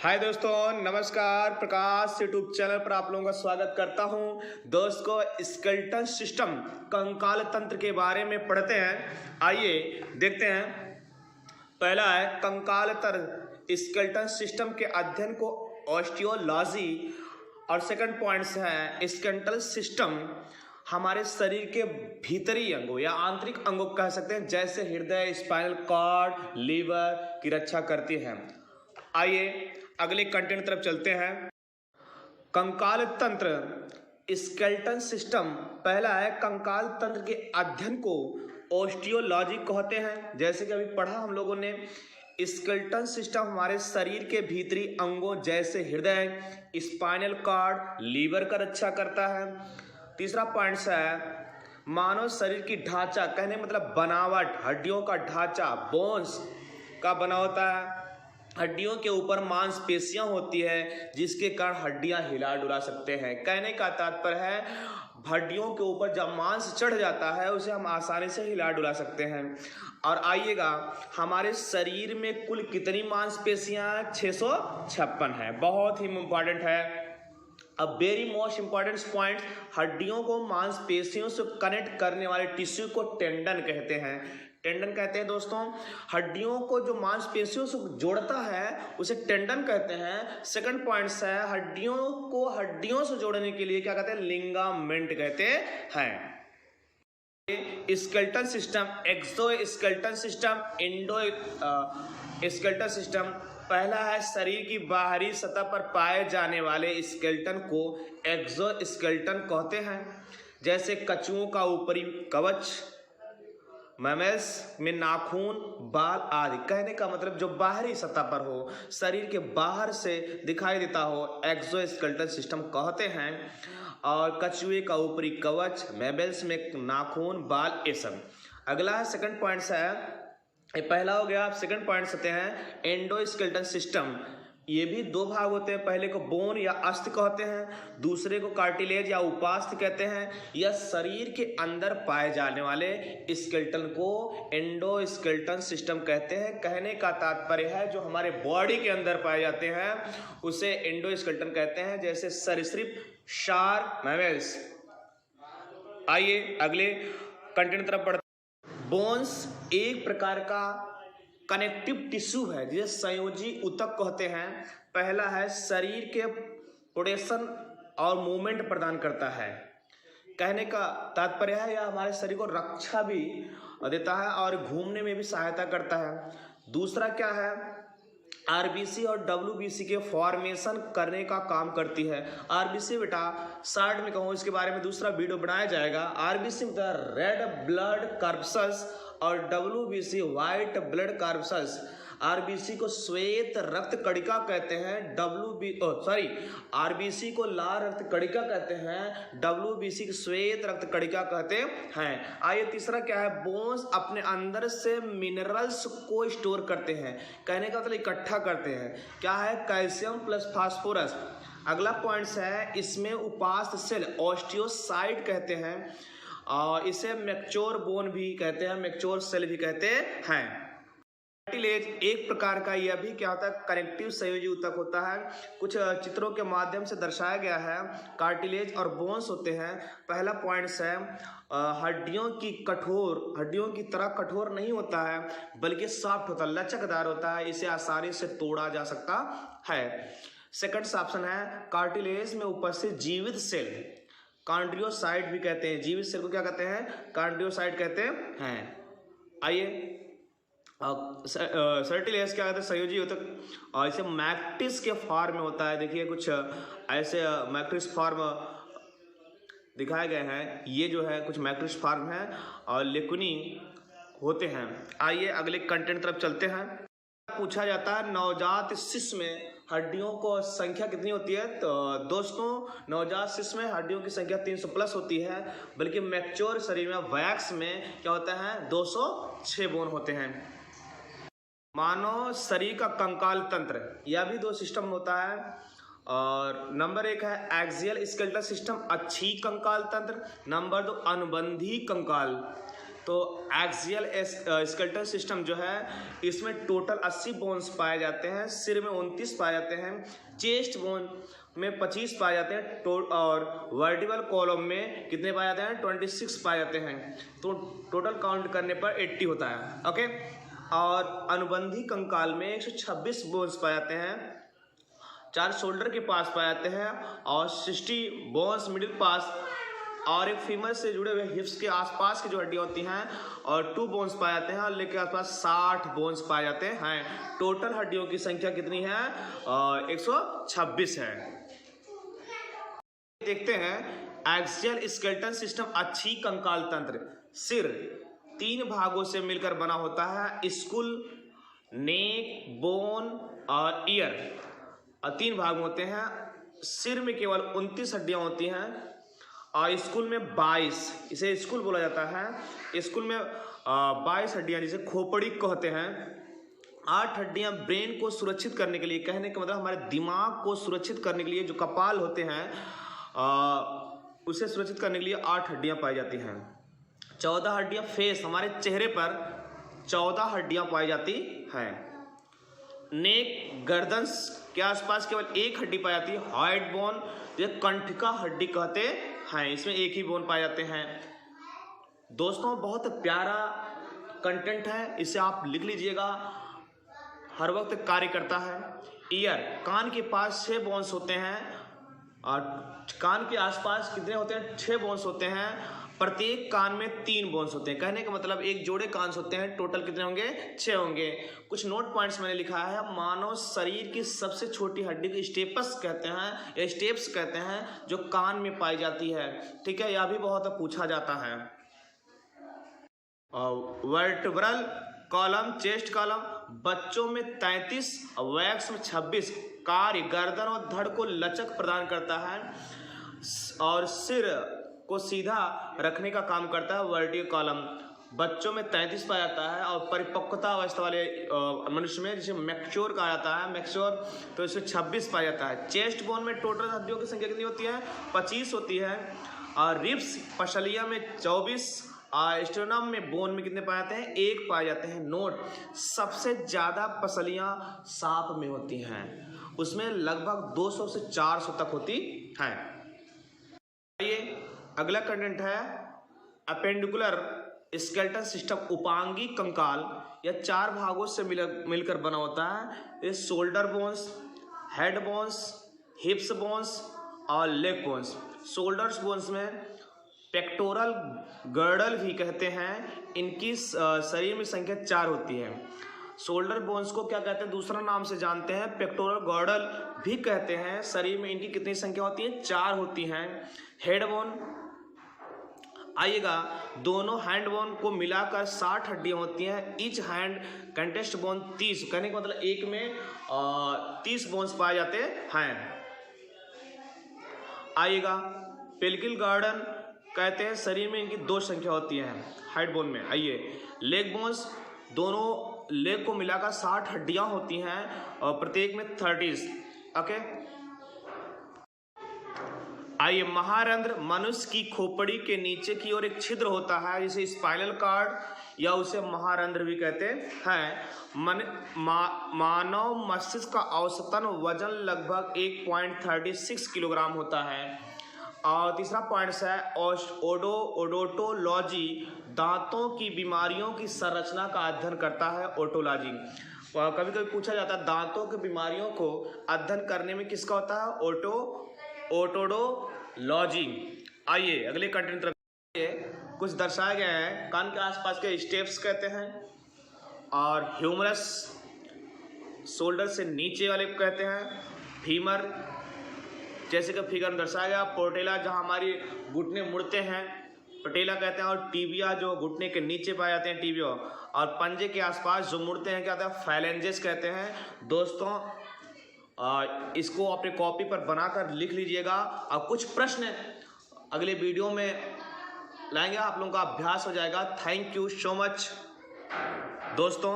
हाय दोस्तों, नमस्कार। प्रकाश YouTube channel पर आप लोगों का स्वागत करता हूं। दोस्तों, स्केलेटल सिस्टम कंकाल तंत्र के बारे में पढ़ते हैं। आइए देखते हैं। पहला है कंकाल तंत्र, स्केलेटल सिस्टम के अध्ययन को ऑस्टियोलॉजी। और सेकंड पॉइंट्स है स्केलेटल सिस्टम हमारे शरीर के भीतरी अंगों या आंतरिक अंगों कह सकते हैं, जैसे हृदय, स्पाइनल कॉर्ड, लीवर की रक्षा करती है। आइए अगले कंटेंट तरफ चलते हैं। कंकाल तंत्र स्केलेटल सिस्टम। पहला है कंकाल तंत्र के अध्ययन को ऑस्टियोलॉजी कहते हैं। जैसे कि अभी पढ़ा हम लोगों ने, स्केलेटल सिस्टम हमारे शरीर के भीतरी अंगों जैसे हृदय, स्पाइनल कॉर्ड, लीवर का रक्षा करता है। तीसरा पॉइंट है मानव शरीर की ढांचा, कहने मतलब बनावट, हड्डियों का ढांचा बोन्स का बना होता है। हड्डियों के ऊपर मांसपेशियां होती है जिसके कारण हड्डियां हिला डुला सकते हैं। कहने का तात्पर्य है हड्डियों के ऊपर जब मांस चढ़ जाता है उसे हम आसानी से हिला डुला सकते हैं। और आइएगा, हमारे शरीर में कुल कितनी मांसपेशियां? 656 है। बहुत ही इंपॉर्टेंट है। अब वेरी मोस्ट इंपॉर्टेंट पॉइंट, हड्डियों को मांसपेशियों से कनेक्ट करने वाले टिश्यू को टेंडन कहते हैं। टेंडन कहते हैं दोस्तों, हड्डियों को जो मांसपेशियों से जोड़ता है उसे टेंडन कहते हैं। सेकंड पॉइंट है हड्डियों को हड्डियों से जोड़ने के लिए क्या कहते हैं? लिगामेंट कहते हैं। Skeletal system, exoskeletal system, endoskeletal system. पहला है शरीर की बाहरी सतह पर पाए जाने वाले स्केलेटन को एक्सोस्केलेटन कहते हैं, जैसे कछुओं का ऊपरी कवच, मैमल्स में नाखून, बाल आदि। कहने का मतलब जो बाहरी सतह पर हो, शरीर के बाहर से दिखाई देता हो, एक्सोस्केलेटल सिस्टम कहते हैं। और कछुए का ऊपरी कवच, मैमल्स में नाखून, बाल, ये सब। अगला है सेकंड पॉइंट है, ये पहला हो गया। सेकंड पॉइंट आते हैं एंडोस्केलेटल सिस्टम। ये भी दो भाग होते हैं। पहले को बोन या अस्थि कहते हैं, दूसरे को कार्टिलेज या उपास्थि कहते हैं। यह शरीर के अंदर पाए जाने वाले स्केलेटन को एंडोस्केलेटल सिस्टम कहते हैं। कहने का तात्पर्य है जो हमारे बॉडी के अंदर पाए जाते हैं उसे एंडोस्केलेटन कहते हैं, जैसे सरीसृप, शार्क, मैमल्स। आइए अगले कंटेंट तरफ बढ़ते हैं। बोन्स एक प्रकार का कनेक्टिव टिश्यू है जिसे संयोजी ऊतक कहते हैं। पहला है शरीर के पोटेशन और मूवमेंट प्रदान करता है। कहने का तात्पर्य है यह हमारे शरीर को रक्षा भी देता है और घूमने में भी सहायता करता है। दूसरा क्या है? आरबीसी और डब्ल्यूबीसी के फॉर्मेशन करने का काम करती है। आरबीसी बेटा शार्ट में कहूँ इसके बारे में दूसरा वीडियो बनाया जाएगा। आरबीसी मतलब रेड ब्लड कॉर्पसल्स और WBC white blood corpuscles. RBC को श्वेत रक्त कणिका कहते हैं, आरबीसी को लाल रक्त कणिका कहते हैं, डब्ल्यूबीसी को श्वेत रक्त कणिका कहते हैं। आइए तीसरा क्या है? बोन्स अपने अंदर से मिनरल्स को स्टोर करते हैं। कहने का मतलब इकट्ठा करते हैं। क्या है? Calcium plus phosphorus. अगला पॉइंट है इसमें उपास्थ सेल ऑस्टियोसाइट कहते हैं और इसे मैच्योर बोन भी कहते हैं, मैच्योर सेल भी कहते हैं। कार्टिलेज एक प्रकार का यह भी क्या होता है? कनेक्टिव संयोजी ऊतक होता है। कुछ चित्रों के माध्यम से दर्शाया गया है। कार्टिलेज और बोन्स होते हैं। पहला पॉइंट है हड्डियों की तरह कठोर नहीं होता है, बल्कि सॉफ्ट होता है, लचकदार होता है। इसे आसानी से तोड़ा जा सकता है। सेकंड ऑप्शन है कार्टिलेज में उपस्थित जीवित सेल, कॉन्ड्रियोसाइट भी कहते हैं। जीवित सेल को क्या कहते हैं? कॉन्ड्रियोसाइट कहते हैं। आइए सर्टिलेज क्या कहते हैं? संयोजी ऊतक। और इसे मैट्रिक्स के फॉर्म में होता है। देखिए कुछ ऐसे मैट्रिक्स फॉर्म दिखाए गए हैं। ये जो है कुछ मैट्रिक्स फॉर्म है और लेकुनी होते हैं। आइए अगले कंटेंट तरफ चलते हैं। पूछा जाता है नवजात शिशु में हड्डियों को संख्या कितनी होती है? तो दोस्तों नवजात शिशु में हड्डियों की संख्या 300 प्लस होती है, बल्कि मैच्योर शरीर में वयस्क में क्या होता है? 206 बोन होते हैं। मानव शरीर का कंकाल तंत्र, यह भी दो सिस्टम होता है। और नंबर एक है एक्सियल स्केलेटल सिस्टम, अच्छी कंकाल तंत्र। नंबर दो अनुबंधी कंकाल तो एक्सियल स्केलेटल सिस्टम जो है इसमें टोटल 80 बोन्स पाए जाते हैं, सिर में 29 पाए जाते हैं, चेस्ट बोन में 25 पाए जाते हैं, और वर्टिबल कॉलम में कितने पाए जाते हैं 26 पाए जाते हैं। तो टोटल काउंट करने पर 80 होता है। ओके, और अनुबंधी कंकाल में 126 बोन्स पाए जाते हैं, 4 शोल्डर के पास पाए जाते हैं और 60 बोन्स मिडिल पास, और एक फीमर से जुड़े हुए हिप्स के आसपास की जो हड्डियां होती हैं और 2 बोन्स पाए जाते हैं, और लेग के आसपास 60 बोन्स पाए जाते हैं। टोटल हड्डियों की संख्या कितनी है 126 है। देखते हैं एक्सियल स्केलेटल सिस्टम अच्छी कंकाल तंत्र। सिर 3 भागों से मिलकर बना होता है, स्कुल, नेक, बोन और ईयर, और 3 भाग होते हैं। सिर में केवल 29 हड्डियां होती हैं और स्कुल में 22, इसे स्कुल बोला जाता है। स्कुल में 22 हड्डियां जिसे खोपड़ी कहते हैं। 8 हड्डियां ब्रेन को सुरक्षित करने के लिए, कहने का मतलब हमारे दिमाग को सुरक्षित करने के लिए जो कपाल होते हैं उसे सुरक्षित करने के लिए 8 हड्डियां पाई जाती हैं। 14 हड्डियां फेस, हमारे चेहरे पर 14 हड्डियां पाई जाती हैं। नेक, गर्दन के आसपास केवल 1 हड्डी पाई जाती है, हाइट बोन जिसे कंठिका हड्डी कहते हैं, इसमें 1 ही बोन पाए जाते हैं। दोस्तों बहुत प्यारा कंटेंट है, इसे आप लिख लीजिएगा, हर वक्त कार्य करता है। ईयर, कान के पास 6 बोन्स होते हैं और कान के आसपास कितने होते हैं 6 बोन्स होते हैं, प्रत्येक कान में 3 बोन्स होते हैं। कहने का मतलब एक जोड़े कान होते हैं, टोटल कितने होंगे 6 होंगे। कुछ नोट पॉइंट्स मैंने लिखा है। मानव शरीर की सबसे छोटी हड्डी को स्टेपस कहते हैं या स्टेप्स कहते हैं, जो कान में पाई जाती है। ठीक है, यह भी बहुत पूछा जाता है। वर्टिब्रल कॉलम, चेस्ट कॉलम, बच्चों में 33, वैक्स में 26 कार्य गर्दन और धड़ को लचक प्रदान करता है और सिर को सीधा रखने का काम करता है। वर्टिब्रल कॉलम बच्चों में 33 पाया जाता है और परिपक्वता अवस्था वाले मनुष्य में, जिसे मैच्योर कहा जाता है, मैच्योर, तो इसमें 26 पाया जाता है। चेस्ट बोन में टोटल हड्डियों की संख्या कितनी होती है 25 होती है, और रिब्स पसलिया में 24, स्टर्नम में बोन में कितने पाए जाते हैं 1 पाए जाते हैं। नोट, सबसे ज्यादा पसलियां सांप में होती हैं, उसमें लगभग 200 से 400 तक होती हैं। ये अगला कंटेंट है अपेंडिकुलर स्केलेटल सिस्टम, उपांगी कंकाल या 4 भागों से मिलकर बना होता है। ये shoulder bones, head bones, हिप्स bones और लेग बोन्स। शोल्डर्स बोन्स में पेक्टोरल गर्डल भी कहते हैं, इनकी शरीर में संख्या 4 होती है। शोल्डर बोन्स को क्या कहते हैं, दूसरा नाम से जानते हैं, पेक्टोरल गर्डल भी कहते हैं। शरीर में इनकी कितनी संख्या होती है 4 होती हैं। हेड बोन, आइएगा, दोनों हैंड बोन को मिलाकर 60 हड्डियां होती हैं। ईच हैंड कंटेस्ट बोन 30, कहने का मतलब एक में 30 बोन्स पाए जाते हैं। आइएगा, पेल्विक गार्डन कहते हैं, शरीर में इनकी 2 संख्या होती है हेड बोन में। आइए, लेग बोन्स, दोनों लेग को मिलाकर 60 हड्डियां होती हैं और प्रत्येक में 30। ओके, आइए, महारंध्र, मनुष्य की खोपड़ी के नीचे की ओर एक छिद्र होता है जिसे स्पाइनल कॉर्ड या उसे महारंध्र भी कहते हैं। मानव मस्तिष्क का औसतन वजन लगभग 1.36 किलोग्राम होता है। और तीसरा पॉइंट है ओडोंटोलॉजी, दांतों की बीमारियों की संरचना का अध्ययन करता है ओडोंटोलॉजी। कभी कभी पूछा जाता है दांतों की बीमारियों को अध्ययन करने में किसका होता है ओडोंटोलॉजी। आइए अगले कंटेंट तरफ कुछ दर्शाया गया है। कान के आसपास के स्टेप्स कहते हैं, और ह्यूमरस शोल्डर से नीचे वाले कहते हैं, फीमर जैसे कि फिगर में दर्शाया गया, पोर्टेला जहां हमारी घुटने मुड़ते हैं पटेला कहते हैं, और टीबिया जो घुटने के नीचे पाए जाते हैं टीबिया, और पंजे के आसपास जो मुड़ते हैं क्या कहते हैं फैलेंजेस कहते हैं। दोस्तों इसको अपने कॉपी पर बनाकर लिख लीजिएगा, और कुछ प्रश्न अगले वीडियो में लाएंगे, आप लोगों का अभ्यास हो जाएगा। थैंक यू सो मच दोस्तों।